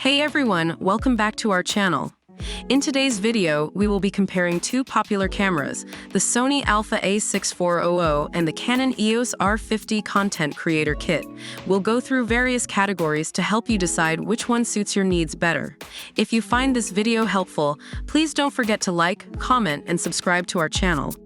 Hey everyone, welcome back to our channel. In today's video, we will be comparing two popular cameras, the Sony Alpha a6400 and the Canon EOS R50 Content Creator Kit. We'll go through various categories to help you decide which one suits your needs better. If you find this video helpful, please don't forget to like, comment, and subscribe to our channel.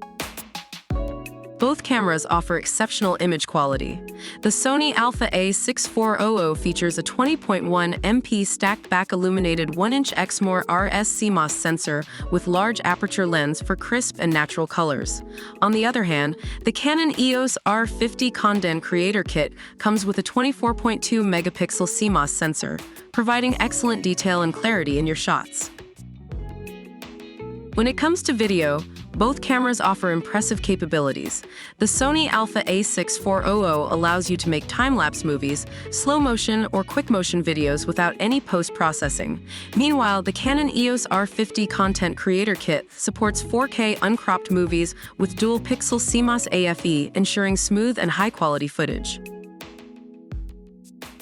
Both cameras offer exceptional image quality. The Sony Alpha a6400 features a 20.1 MP stacked back illuminated 1-inch Exmor RS CMOS sensor with large aperture lens for crisp and natural colors. On the other hand, the Canon EOS R50 Content Creator Kit comes with a 24.2 megapixel CMOS sensor, providing excellent detail and clarity in your shots. When it comes to video, both cameras offer impressive capabilities. The Sony Alpha a6400 allows you to make time-lapse movies, slow-motion or quick-motion videos without any post-processing. Meanwhile, the Canon EOS R50 Content Creator Kit supports 4K uncropped movies with dual-pixel CMOS AFE, ensuring smooth and high-quality footage.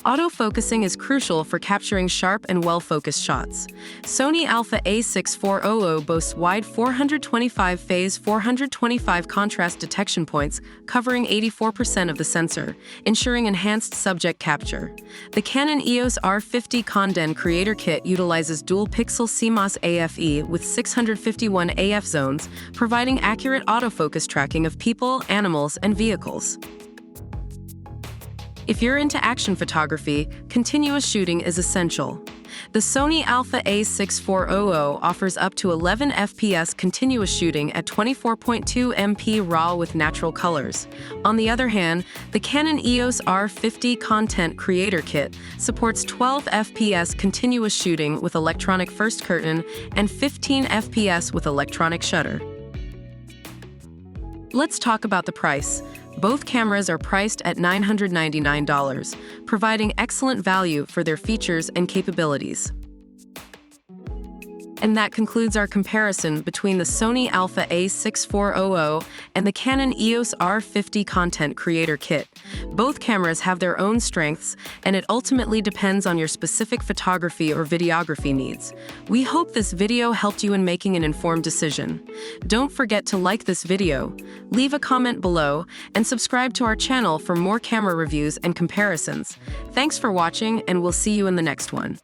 Autofocusing is crucial for capturing sharp and well-focused shots. Sony Alpha a6400 boasts wide 425 phase 425 contrast detection points, covering 84% of the sensor, ensuring enhanced subject capture. The Canon EOS R50 Content Creator Kit utilizes dual-pixel CMOS AFE with 651 AF zones, providing accurate autofocus tracking of people, animals, and vehicles. If you're into action photography, continuous shooting is essential. The Sony Alpha a6400 offers up to 11 FPS continuous shooting at 24.2 MP RAW with natural colors. On the other hand, the Canon EOS R50 Content Creator Kit supports 12 FPS continuous shooting with electronic first curtain and 15 FPS with electronic shutter. Let's talk about the price. Both cameras are priced at $999, providing excellent value for their features and capabilities. And that concludes our comparison between the Sony Alpha a6400 and the Canon EOS R50 Content Creator Kit. Both cameras have their own strengths, and it ultimately depends on your specific photography or videography needs. We hope this video helped you in making an informed decision. Don't forget to like this video, leave a comment below, and subscribe to our channel for more camera reviews and comparisons. Thanks for watching, and we'll see you in the next one.